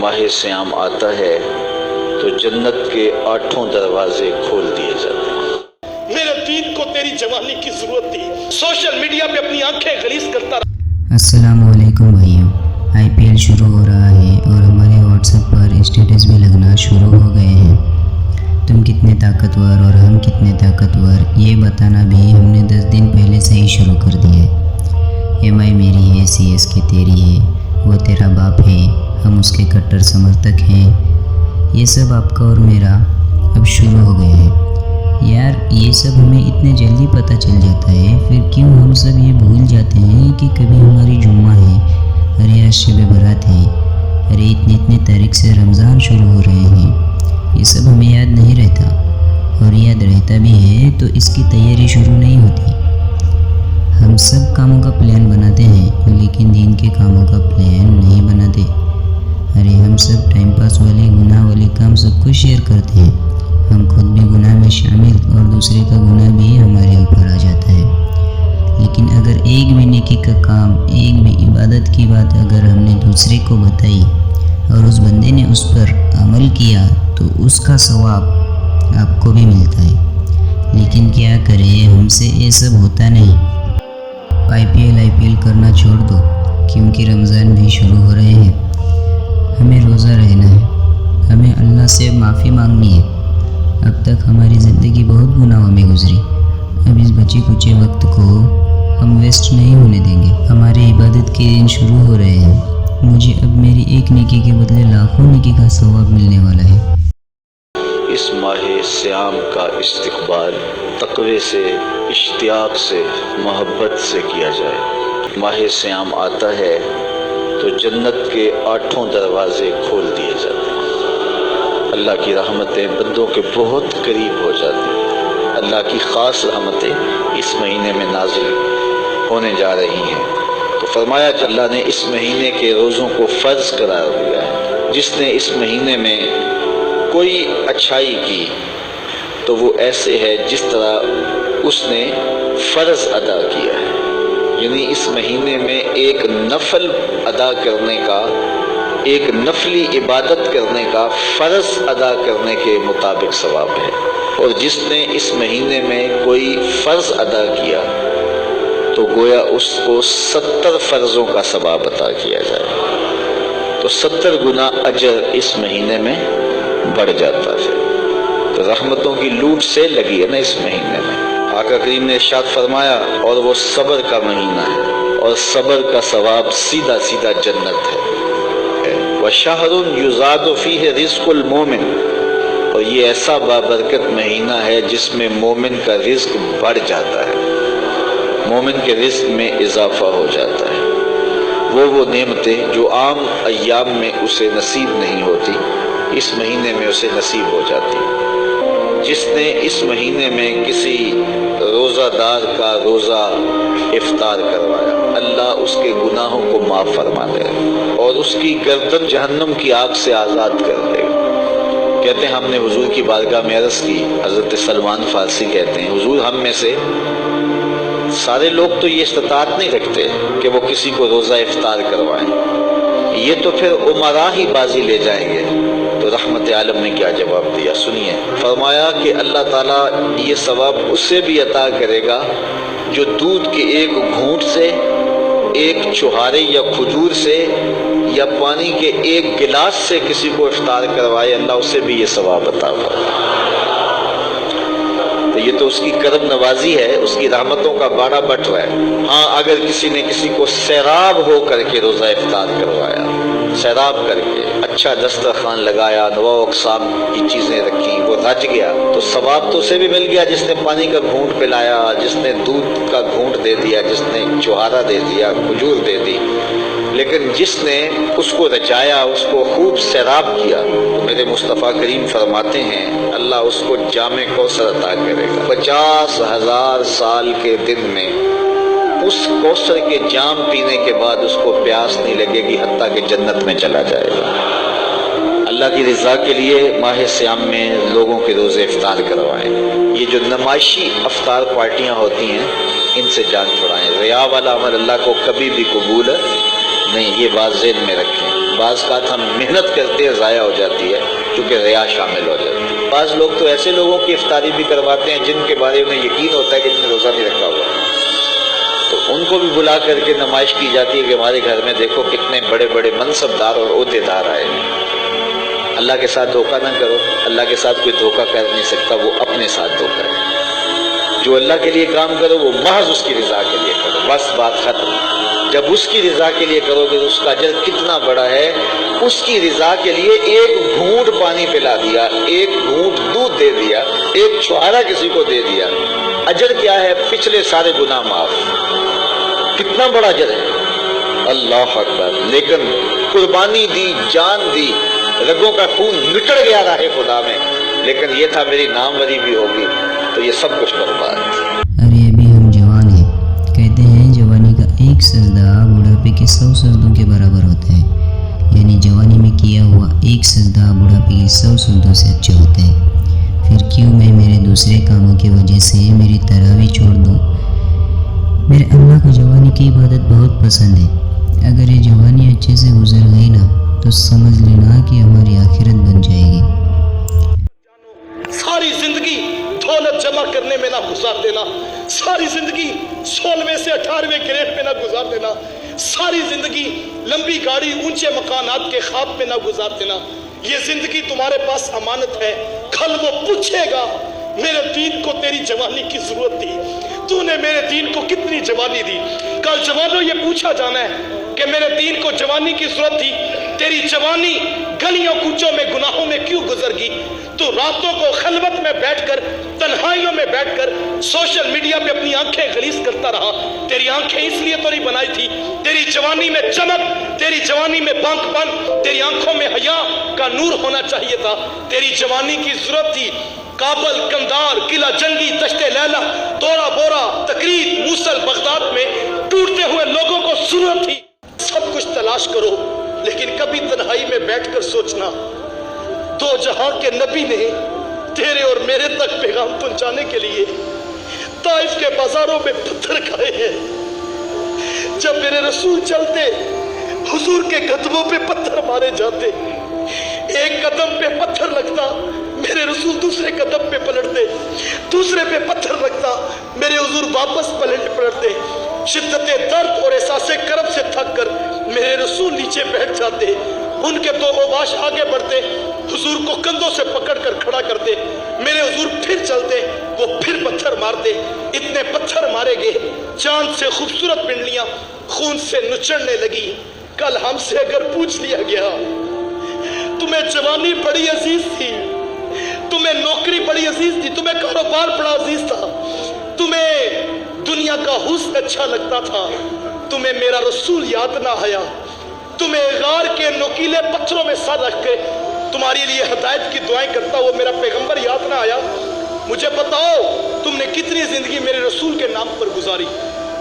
ماہ سیام آتا ہے تو جنت کے 8 دروازے کھول دیے جاتے ہیں۔ میرے دین کو تیری جوانی کی ضرورت تھی، سوشل میڈیا پہ اپنی آنکھیں غلیظ کرتا رہا۔ السلام علیکم بھائیوں، IPL شروع ہو رہا ہے اور ہمارے واٹس ایپ پر اسٹیٹس بھی لگنا شروع ہو گئے ہیں۔ تم کتنے طاقتور اور ہم کتنے طاقتور، یہ بتانا بھی ہم نے 10 دن پہلے سے ہی شروع کر دیا ہے۔ MI میری ہے، CSK تیری ہے، وہ تیرا باپ ہے، ہم اس کے کٹر سمرتک ہیں۔ یہ سب آپ کا اور میرا اب شروع ہو گیا ہے۔ یار یہ سب ہمیں اتنے جلدی پتہ چل جاتا ہے، پھر کیوں ہم سب یہ بھول جاتے ہیں کہ کبھی ہماری جمعہ ہے، ارے آج شب برات ہے، ارے اتنی تاریخ سے رمضان شروع ہو رہے ہیں۔ یہ سب ہمیں یاد نہیں رہتا، اور یاد رہتا بھی ہے تو اس کی تیاری شروع نہیں ہوتی۔ ہم سب کاموں کا پلان بناتے ہیں لیکن دین کے کاموں کا پلان نہیں بناتے۔ ارے ہم سب ٹائم پاس والے گناہ والے کام سب کو شیئر کرتے ہیں، ہم خود بھی گناہ میں شامل اور دوسرے کا گناہ بھی ہمارے اوپر آ جاتا ہے۔ لیکن اگر ایک بھی نیکی کا کام، ایک بھی عبادت کی بات اگر ہم نے دوسرے کو بتائی اور اس بندے نے اس پر عمل کیا تو اس کا ثواب آپ کو بھی ملتا ہے۔ لیکن کیا کریں، ہم سے یہ سب ہوتا نہیں۔ IPL کرنا چھوڑ دو، کیونکہ رمضان بھی شروع ہو رہے ہیں۔ ہمیں روزہ رہنا ہے، ہمیں اللہ سے معافی مانگنی ہے۔ اب تک ہماری زندگی بہت گناہوں میں گزری، اب اس بچے کچے وقت کو ہم ویسٹ نہیں ہونے دیں گے۔ ہماری عبادت کے دن شروع ہو رہے ہیں، مجھے اب میری ایک نیکی کے بدلے لاکھوں نیکی کا ثواب ملنے والا ہے۔ اس ماہ سیام کا استقبال تقوی سے، اشتیاق سے، محبت سے کیا جائے۔ ماہ سیام آتا ہے تو جنت کے 8 دروازے کھول دیے جاتے ہیں۔ اللہ کی رحمتیں بندوں کے بہت قریب ہو جاتی ہیں۔ اللہ کی خاص رحمتیں اس مہینے میں نازل ہونے جا رہی ہیں۔ تو فرمایا کہ اللہ نے اس مہینے کے روزوں کو فرض قرار دیا ہے۔ جس نے اس مہینے میں کوئی اچھائی کی تو وہ ایسے ہے جس طرح اس نے فرض ادا کیا ہے، یعنی اس مہینے میں ایک نفل ادا کرنے کا، ایک نفلی عبادت کرنے کا، فرض ادا کرنے کے مطابق ثواب ہے۔ اور جس نے اس مہینے میں کوئی فرض ادا کیا تو گویا اس کو 70 فرضوں کا ثواب عطا کیا جائے، تو 70 گنا اجر اس مہینے میں بڑھ جاتا ہے۔ تو رحمتوں کی لوٹ سے لگی ہے نا اس مہینے میں۔ آقا کریم نے ارشاد فرمایا اور وہ صبر کا مہینہ ہے، اور صبر کا ثواب سیدھا سیدھا جنت ہے۔ وَشَهْرٌ يُزَادُ فِيهِ رِزْقُ الْمُؤْمِنِ، اور یہ ایسا بابرکت مہینہ ہے جس میں مومن کا رزق بڑھ جاتا ہے، مومن کے رزق میں اضافہ ہو جاتا ہے۔ وہ نعمتیں جو عام ایام میں اسے نصیب نہیں ہوتی، اس مہینے میں اسے نصیب ہو جاتی ہے۔ جس نے اس مہینے میں کسی روزہ دار کا روزہ افطار کروایا، اللہ اس کے گناہوں کو معاف فرما دے اور اس کی گردن جہنم کی آگ سے آزاد کر دے گا۔ کہتے ہیں ہم نے حضور کی بارگاہ میں عرض کی، حضرت سلمان فارسی کہتے ہیں حضور ہم میں سے سارے لوگ تو یہ استطاعت نہیں رکھتے کہ وہ کسی کو روزہ افطار کروائیں، یہ تو پھر عمرا ہی بازی لے جائیں گے۔ تو رحمت عالم نے کیا جواب دیا، سنیے۔ فرمایا کہ اللہ تعالیٰ یہ ثواب اسے بھی عطا کرے گا جو دودھ کے ایک گھونٹ سے، ایک چوہارے یا کھجور سے، یا پانی کے ایک گلاس سے کسی کو افطار کروائے، اللہ اسے بھی یہ ثواب عطا فرمائے۔ تو یہ تو اس کی کرم نوازی ہے، اس کی رحمتوں کا باڑا بٹ رہا ہے۔ ہاں اگر کسی نے کسی کو سیراب ہو کر کے روزہ افطار کروایا، سیراب کر کے اچھا دسترخوان لگایا، انواع و اقسام کی چیزیں رکھی، وہ رج گیا تو ثواب تو اسے بھی مل گیا جس نے پانی کا گھونٹ پلایا، جس نے دودھ کا گھونٹ دے دیا، جس نے چوہارا دے دیا، کھجور دے دی۔ لیکن جس نے اس کو رجایا، اس کو خوب سیراب کیا، تو میرے مصطفیٰ کریم فرماتے ہیں اللہ اس کو جام کوثر عطا کرے گا۔ 50,000 سال کے دن میں اس کوثر کے جام پینے کے بعد اس کو پیاس نہیں لگے گی، حتیٰ کہ جنت میں چلا جائے گا۔ اللہ کی رضا کے لیے ماہ سیام میں لوگوں کے روزے افطار کروائیں۔ یہ جو نمائشی افطار پارٹیاں ہوتی ہیں ان سے جان چھڑائیں۔ ریا والا عمل اللہ کو کبھی بھی قبول نہیں، یہ بات ذہن میں رکھیں۔ بعض کا ہم محنت کرتے ہیں ضائع ہو جاتی ہے کیونکہ ریا شامل ہو جاتی ہے۔ بعض لوگ تو ایسے لوگوں کی افطاری بھی کرواتے ہیں جن کے بارے میں یقین ہوتا ہے کہ جن نے روزہ نہیں رکھا ہوا، تو ان کو بھی بلا کر کے نمائش کی جاتی ہے کہ ہمارے گھر میں دیکھو کتنے بڑے بڑے منصب دار اور عہدے دار آئے ہیں۔ اللہ کے ساتھ دھوکہ نہ کرو، اللہ کے ساتھ کوئی دھوکہ کر نہیں سکتا، وہ اپنے ساتھ دھوکہ ہے۔ جو اللہ کے لیے کام کرو وہ محض اس کی رضا کے لیے کرو، بس بات ختم۔ جب اس کی رضا کے لیے کرو گے تو اس کا اجر کتنا بڑا ہے۔ اس کی رضا کے لیے ایک گھونٹ پانی پلا دیا، ایک گھونٹ دودھ دے دیا، ایک چھوارا کسی کو دے دیا، اجر کیا ہے؟ پچھلے سارے گناہ معاف۔ کتنا بڑا اجر ہے، اللہ اکبر۔ لیکن قربانی دی، جان دی، رگوں کا خون نکل گیا راہ خدا میں، لیکن یہ تھا میری ناموری بھی ہوگی تو یہ سب کچھ برباد۔ ارے ابھی ہم جوان ہیں، کہتے ہیں جوانی کا ایک سجدہ بڑھاپے کے 100 سجدوں کے برابر ہوتا ہے، یعنی جوانی میں کیا ہوا ایک سجدہ بڑھاپے کے 100 سجدوں سے اچھا ہوتا ہے۔ پھر کیوں میں میرے دوسرے کاموں کی وجہ سے میری تراویح چھوڑ دوں؟ میرے اللہ کو جوانی کی عبادت بہت پسند ہے۔ اگر یہ جوانی اچھے سے گزر گئی نا تو سمجھ لینا کہ ہماری آخرت بن جائے گی۔ ساری زندگی دولت جمع کرنے میں نہ گزار دینا، ساری زندگی 16ویں سے 18ویں گریڈ میں نہ گزار دینا، ساری زندگی لمبی گاڑی اونچے مکانات کے خواب میں نہ گزار دینا۔ یہ زندگی تمہارے پاس امانت ہے، کل وہ پوچھے گا میرے دین کو تیری جوانی کی ضرورت تھی، تو نے میرے دین کو کتنی جوانی دی۔ کل جوانوں یہ پوچھا جانا ہے کہ میرے دین کو جوانی کی ضرورت تھی، تیری جوانی گلیوں کوچوں میں گناہوں میں کیوں گزر گئی؟ تو راتوں کو خلوت میں بیٹھ کر، تنہائیوں میں بیٹھ کر سوشل میڈیا پہ اپنی آنکھیں غلیظ کرتا رہا۔ تیری آنکھیں اس لیے تو نہیں بنائی تھی، تیری جوانی میں چمک، تیری جوانی میں بانک پن، تیری آنکھوں میں حیا کا نور ہونا چاہیے تھا۔ تیری جوانی کی ضرورت تھی کابل، کندار، قلعہ جنگی، دشت لیلہ، تورا بورا، تقریب، موصل، بغداد میں ٹوٹتے ہوئے لوگوں کو ضرورت تھی۔ سب کچھ تلاش کرو لیکن کبھی تنہائی میں بیٹھ کر سوچنا، دو جہاں کے نبی نے تیرے اور میرے تک پیغام پہنچانے کے لیے طائف کے بازاروں میں پتھر کھائے ہیں۔ جب میرے رسول چلتے حضور کے قدموں پہ پتھر مارے جاتے، ایک قدم پہ پتھر لگتا میرے رسول دوسرے قدم پہ پلٹتے، دوسرے پہ پتھر لگتا میرے حضور واپس پلٹتے۔ شدت درد اور احساس کرب سے تھک کر میرے رسول نیچے بیٹھ جاتے، ان کے دو اوباش آگے بڑھتے، حضور کو کندھوں سے پکڑ کر کھڑا کرتے، میرے حضور پھر چلتے، وہ پھر پتھر مارتے۔ اتنے پتھر مارے گئے، چاند سے خوبصورت پنڈلیاں خون سے نچڑنے لگی۔ کل ہم سے اگر پوچھ لیا گیا تمہیں جوانی بڑی عزیز تھی، تمہیں نوکری بڑی عزیز تھی، تمہیں کاروبار بڑا عزیز تھا، تمہیں دنیا کا حسن اچھا لگتا تھا، تمہیں میرا رسول یاد نہ آیا، تمہیں غار کے نوکیلے پتھروں میں سر رکھ کے تمہاری لیے ہدایت کی دعائیں کرتا وہ میرا پیغمبر یاد نہ آیا۔ مجھے بتاؤ تم نے کتنی زندگی میرے رسول کے نام پر گزاری۔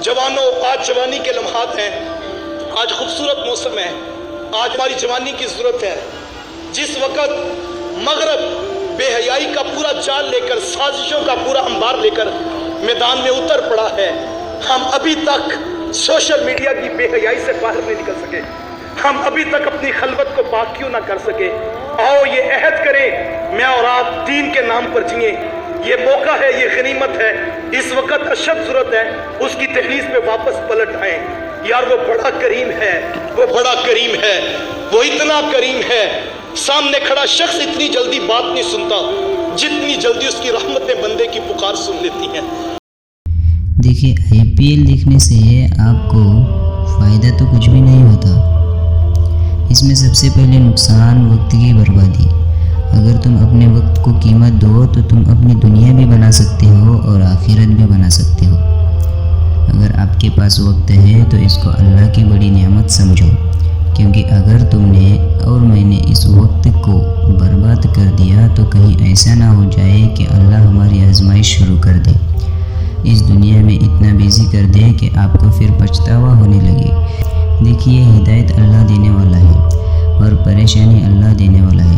جوانوں، آج جوانی کے لمحات ہیں، آج خوبصورت موسم ہے، آج ہماری جوانی کی ضرورت ہے۔ جس وقت مغرب بے حیائی کا پورا جال لے کر، سازشوں کا پورا انبار لے کر میدان میں اتر پڑا ہے، ہم ابھی تک سوشل میڈیا کی بے حیائی سے باہر نہیں نکل سکے، ہم ابھی تک اپنی خلوت کو پاک کیوں نہ کر سکے۔ آؤ یہ عہد کریں، میں اور آپ دین کے نام پر جئیں۔ یہ موقع ہے، یہ غنیمت ہے، اس وقت اشد ضرورت ہے اس کی دہلیز پہ واپس پلٹ آئیں۔ یار وہ بڑا کریم ہے، وہ بڑا کریم ہے، وہ اتنا کریم ہے، سامنے کھڑا شخص اتنی جلدی بات نہیں سنتا جتنی جلدی اس کی رحمتیں بندے کی پکار سن لیتی ہیں۔ دیکھیے IPL دیکھنے سے آپ کو فائدہ تو کچھ بھی نہیں ہوتا، اس میں سب سے پہلے نقصان وقت کی بربادی۔ اگر تم اپنے وقت کو قیمت دو تو تم اپنی دنیا بھی بنا سکتے ہو اور آخرت بھی بنا سکتے ہو۔ اگر آپ کے پاس وقت ہے تو اس کو اللہ کی بڑی نعمت سمجھو، کیونکہ اگر تم نے اور میں نے اس وقت کو برباد کر دیا تو کہیں ایسا نہ ہو جائے کہ اللہ ہماری آزمائش شروع کر دے، اس دنیا میں اتنا بیزی کر دے کہ آپ کو پھر پچھتاوا ہونے لگے۔ دیکھیے ہدایت اللہ دینے والا ہے اور پریشانی اللہ دینے والا ہے،